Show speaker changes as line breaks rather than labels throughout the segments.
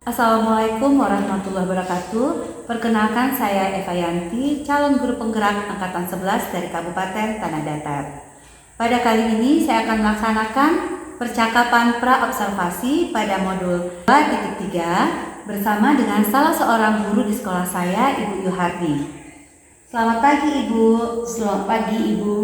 Assalamualaikum warahmatullahi wabarakatuh. Perkenalkan, saya Eva Yanti, calon guru penggerak angkatan 11 dari Kabupaten Tanah Datar. Pada kali ini saya akan melaksanakan percakapan pra-observasi pada modul 2.3 bersama dengan salah seorang guru di sekolah saya, Ibu Yuhardi. Selamat pagi Ibu.
Selamat pagi Ibu.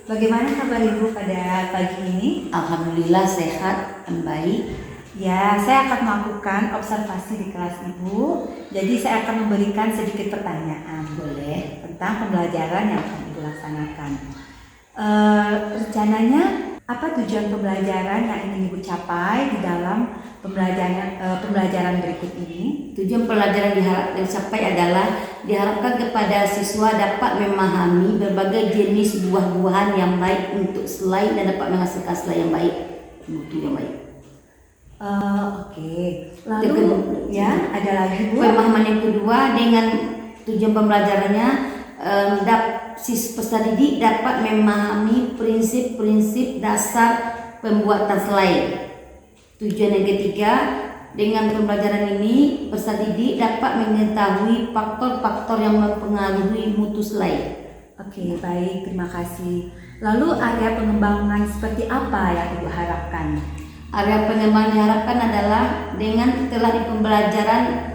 Bagaimana kabar Ibu pada pagi ini?
Alhamdulillah sehat dan baik.
Ya, saya akan melakukan observasi di kelas Ibu. Jadi saya akan memberikan sedikit pertanyaan
Boleh.
tentang pembelajaran yang akan Ibu laksanakan. Rencananya apa tujuan pembelajaran yang ingin Ibu capai di dalam pembelajaran berikut ini?
Tujuan pelajaran dicapai adalah diharapkan kepada siswa dapat memahami berbagai jenis buah-buahan yang baik untuk selai dan dapat menghasilkan selai yang baik, mutu yang baik.
Oke. Lalu ya ada lagi Bu.
Pemahaman yang kedua, dengan tujuan pembelajarannya peserta didik dapat memahami prinsip-prinsip dasar pembuatan selai. Tujuan yang ketiga, dengan pembelajaran ini peserta didik dapat mengetahui faktor-faktor yang mempengaruhi mutu selai.
Oke, baik, terima kasih. Lalu area pengembangan seperti apa yang Ibu harapkan?
Area pengembangan diharapkan adalah dengan telah di pembelajaran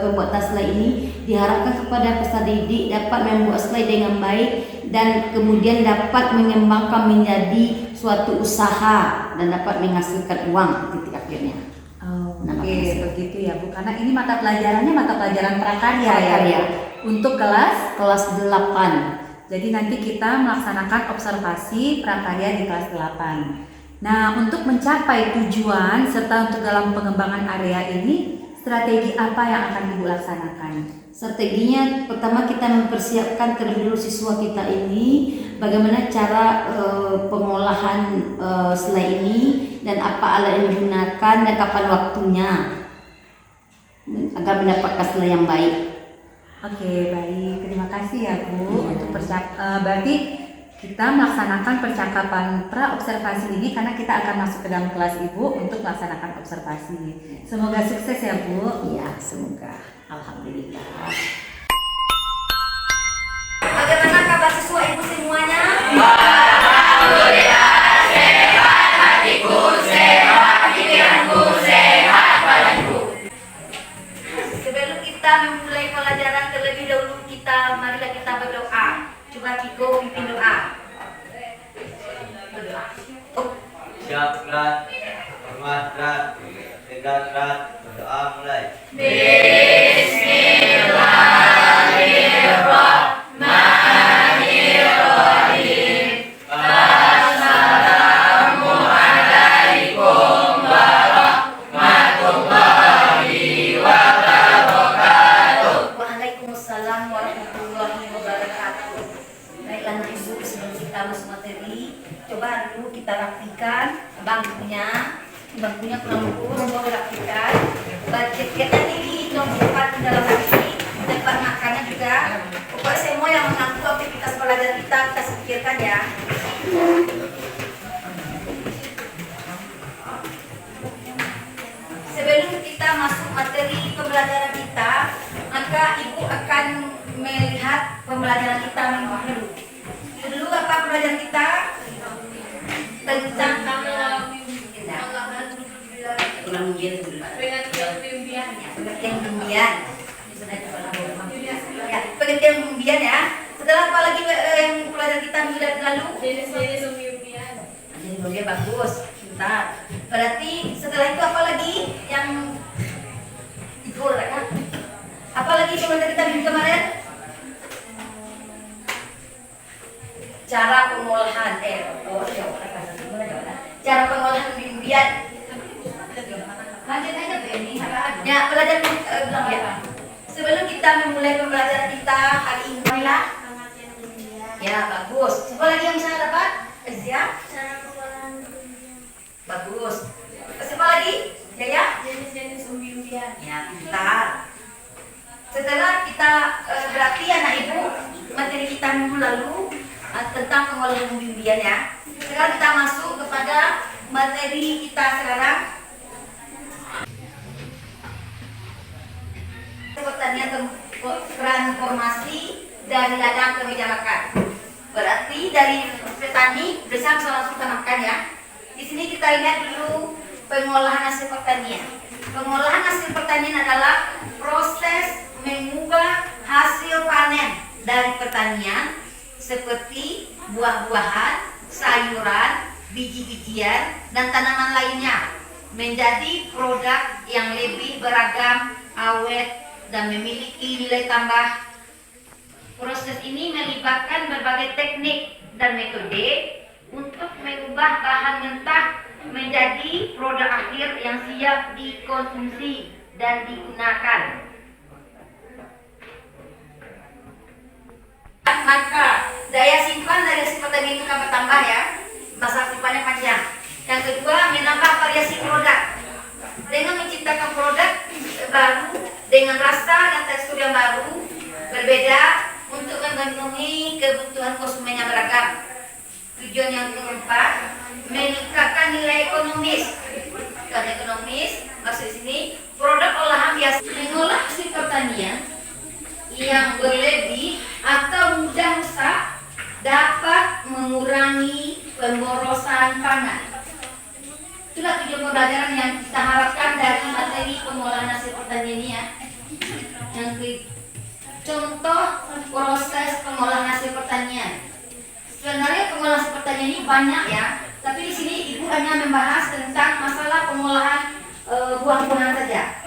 pembuatan selai ini diharapkan kepada peserta didik dapat membuat selai dengan baik dan kemudian dapat mengembangkan menjadi suatu usaha dan dapat menghasilkan uang titik akhirnya.
Oke, begitu ya Bu. Karena ini mata pelajaran prakarya ya. Untuk kelas
8.
Jadi nanti kita melaksanakan observasi prakarya di kelas 8. Nah, untuk mencapai tujuan serta untuk dalam pengembangan area ini, strategi apa yang akan Ibu laksanakan?
Strateginya, pertama kita mempersiapkan terlebih dulu siswa kita ini bagaimana cara pengolahan selai ini dan apa alat yang digunakan dan kapan waktunya agar mendapatkan selai yang baik.
Oke, baik. Terima kasih ya Bu. Untuk berarti kita melaksanakan percakapan pra-observasi ini karena kita akan masuk ke dalam kelas Ibu untuk melaksanakan observasi. Semoga sukses ya Bu.
Iya, semoga. Alhamdulillah.
Bagaimana kabar siswa Ibu semuanya?
Alhamdulillah, sehat hatiku, sehat pikiranku, sehat badanku.
Sebelum kita memulai pelajaran terlebih dahulu marilah kita berdoa. Coba Kiko pimpin doa. Berdoa.
Siap gerak, hormat gerak, tegak gerak, berdoa mulai.
Bismillahirrahmanirrahim. Assalamualaikum warahmatullahi wabarakatuh.
Waalaikumsalam warahmatullahi wabarakatuh. Baiklah anak Ibu, sebelum kita masuk materi, coba dulu kita rapikan bangkunya kurang lurus, semua dirapikan. Budgetnya tinggi, nomor 4 di dalam nasi, tempat makannya juga. Pokoknya semua yang mengganggu aktivitas pelajaran kita pikirkan ya. Sebelum kita masuk materi pembelajaran kita, maka Ibu akan melihat pembelajaran kita minggu lalu. Dulu apa pembelajaran kita? Tentang pengertian kemudian. Ya, pengertian kemudian ya. Setelah apa lagi yang pelajaran kita minggu lalu? Jenis umbi-umbian. Jenis bagus. Bentar. Berarti setelah itu apa lagi yang ikut kan? Apa lagi pembelajaran kita minggu kemarin? Cara pengolahan cara pengolahan umbi-umbian. Lanjut aja ini. Ya, pelajaran bilang ya. Sebelum kita memulai pembelajaran kita hari ini lah. Ya, bagus. Siapa lagi yang bisa dapat? Siap? Bagus. Siapa lagi? Ya? Jenis-jenis umbi-umbian. Ya, pintar. Setelah kita berarti anak Ibu materi kita minggu lalu tentang pengolahan umbi-umbian ya. Sekarang kita masuk kepada materi kita sekarang. transformasi dari ladang ke meja makan. Berarti dari petani bersama langsung kita makan ya. Di sini kita lihat dulu pengolahan hasil pertanian. Pengolahan hasil pertanian adalah proses mengubah hasil panen dari pertanian seperti buah-buahan, sayuran, biji-bijian, dan tanaman lainnya menjadi produk yang lebih beragam, awet, dan memiliki nilai tambah. Proses ini melibatkan berbagai teknik dan metode untuk mengubah bahan mentah menjadi produk akhir yang siap dikonsumsi dan digunakan. Maka daya simpan dari hasil pertanian itu akan bertambah ya, masa simpannya panjang. Yang kedua, menambah variasi produk dengan menciptakan produk baru dengan rasa dan tekstur yang baru berbeda untuk memenuhi kebutuhan konsumen yang beragam. Tujuan yang keempat, meningkatkan nilai ekonomis. Nilai ekonomis maksud sini produk olahan biasa mengolah hasil pertanian yang berlebih atau mudah rusak dapat mengurangi pemborosan pangan. Itulah tujuan pembelajaran yang kita harapkan dari materi pengolahan hasil pertanian ini ya. Yang contoh proses pengolahan hasil pertanian. Sebenarnya pengolahan hasil pertanian ini banyak ya, tapi di sini Ibu hanya membahas tentang masalah pengolahan buah-buahan saja.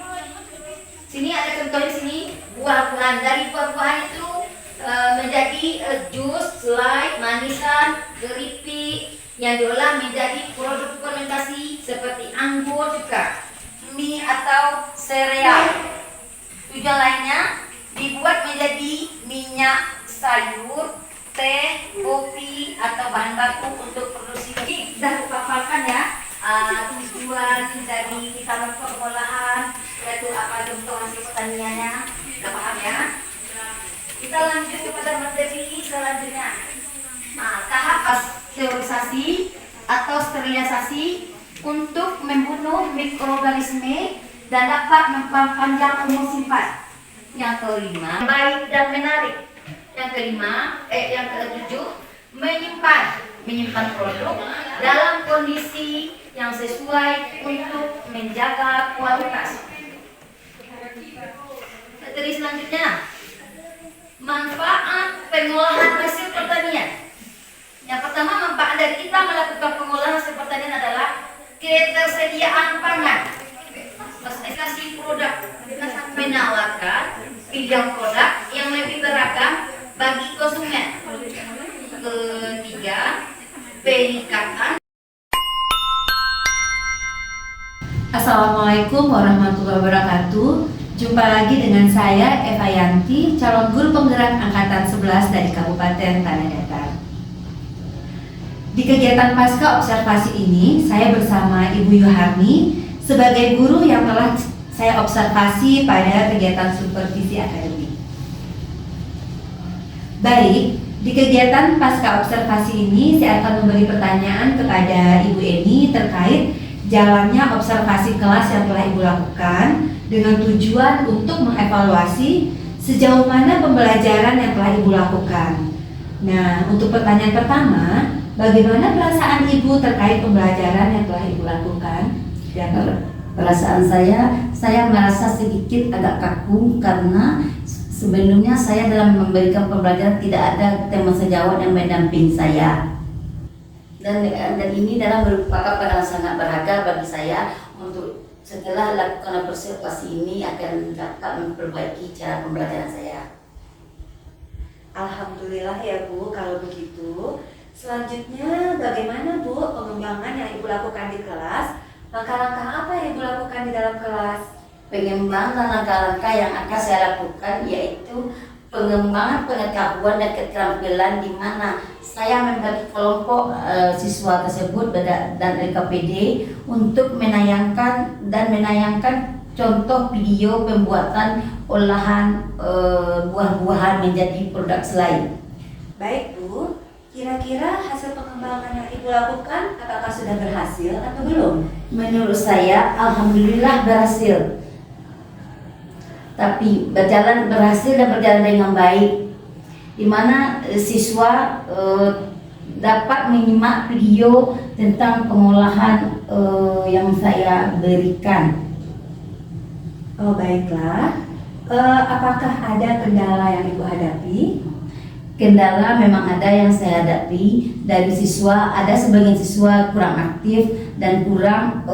Sini ada contoh di sini buah-buahan. Dari buah-buahan itu menjadi jus, selai, manisan, keripik yang diolah menjadi produk fermentasi seperti anggur juga, mie atau sereal. Tujuan lainnya dibuat menjadi minyak sayur, teh, kopi atau bahan baku untuk produksi. Ini sudah kupaparkan ya tujuan dari kita melakukan pengolahan, yaitu apa contoh hasil pertaniannya. Sudah paham ya? Kita lanjut kepada materi selanjutnya. Tahap pasteurisasi atau sterilisasi untuk membunuh mikroorganisme dan dapat memperpanjang umur simpan. Yang kelima, baik dan menarik. Yang ketujuh, menyimpan produk dalam kondisi yang sesuai untuk menjaga kualitas. Materi selanjutnya, manfaat pengolahan hasil pertanian. Yang pertama, manfaat dari kita melakukan pengolahan hasil pertanian adalah ketersediaan pangan. Spesifikasi produk menawarkan pilihan produk yang lebih beragam bagi konsumen. Ketiga, peningkatan.
Assalamualaikum warahmatullahi wabarakatuh. Jumpa lagi dengan saya Eva Yanti, calon guru penggerak angkatan 11 dari Kabupaten Tanah Datar. Di kegiatan pasca observasi ini, saya bersama Ibu Yuharni sebagai guru yang telah saya observasi pada kegiatan supervisi akademik. Baik, di kegiatan pasca observasi ini saya akan memberi pertanyaan kepada Ibu Eni terkait jalannya observasi kelas yang telah Ibu lakukan dengan tujuan untuk mengevaluasi sejauh mana pembelajaran yang telah Ibu lakukan. Nah, untuk pertanyaan pertama, bagaimana perasaan Ibu terkait pembelajaran yang telah Ibu lakukan? Ya,
Perasaan saya merasa sedikit agak kaku karena sebelumnya saya dalam memberikan pembelajaran tidak ada teman sejawat yang mendampingi saya. Dan ini dalam merupakan pengalaman sangat berharga bagi saya untuk setelah lakukan observasi ini akan dapat memperbaiki cara pembelajaran saya.
Alhamdulillah ya Bu, kalau begitu. Selanjutnya bagaimana Bu pengembangan yang Ibu lakukan di kelas? Langkah-langkah apa yang Ibu lakukan di dalam kelas?
Pengembangan langkah-langkah yang akan saya lakukan yaitu pengembangan pengetahuan dan keterampilan di mana saya membagi kelompok siswa tersebut dan LKPD untuk menayangkan contoh video pembuatan olahan buah-buahan menjadi produk selai.
Baik Bu, kira-kira hasil pengembangan yang Ibu lakukan apakah sudah berhasil atau belum?
Menurut saya, alhamdulillah berhasil. tapi berhasil dan berjalan dengan baik, di mana siswa dapat menyimak video tentang pengolahan yang saya berikan.
Oh baiklah. Apakah ada kendala yang Ibu hadapi?
Kendala memang ada yang saya hadapi dari siswa. Ada sebagian siswa kurang aktif dan kurang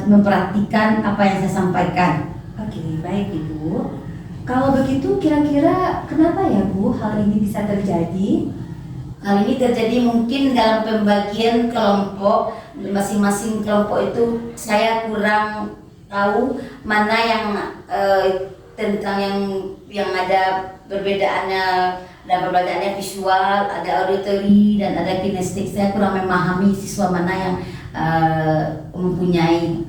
memperhatikan apa yang saya sampaikan.
Oke, baik Ibu. Kalau begitu kira-kira kenapa ya Bu hal ini bisa terjadi?
Hal ini terjadi mungkin dalam pembagian kelompok, masing-masing kelompok itu saya kurang tahu mana yang tentang yang ada perbedaannya, dan perbedaannya visual, ada auditory dan ada kinestetik. Saya kurang memahami siswa mana yang mempunyai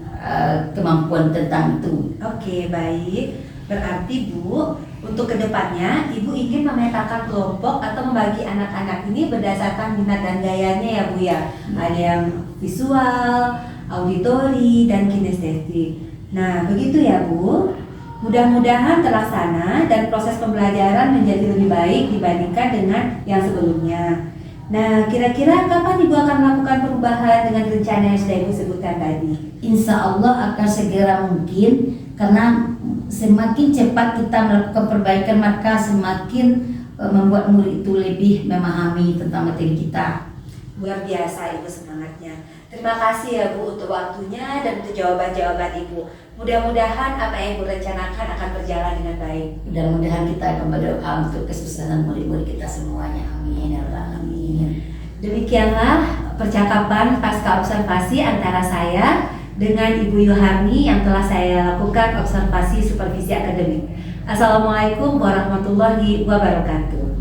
kemampuan tentang itu.
Oke, baik. Berarti Bu, untuk kedepannya Ibu ingin memetakan kelompok atau membagi anak-anak ini berdasarkan minat dan gayanya ya Bu ya. Ada yang visual, auditori, dan kinestetik. Nah, begitu ya Bu. Mudah-mudahan terlaksana dan proses pembelajaran menjadi lebih baik dibandingkan dengan yang sebelumnya. Nah, kira-kira kapan Ibu akan melakukan perubahan dengan rencana yang sudah Ibu sebutkan tadi?
Insya Allah akan segera mungkin, karena semakin cepat kita melakukan perbaikan maka semakin membuat murid itu lebih memahami tentang materi kita.
Luar biasa Ibu semangatnya. Terima kasih ya Bu untuk waktunya dan untuk jawaban-jawaban Ibu. Mudah-mudahan apa yang Ibu rencanakan akan berjalan dengan baik.
Mudah-mudahan kita akan berdoa untuk kesuksesan murid-murid kita semuanya. Amin ya rabbal alamin.
Demikianlah percakapan pasca observasi antara saya dengan Ibu Yuharni yang telah saya lakukan observasi supervisi akademik. Assalamualaikum warahmatullahi wabarakatuh.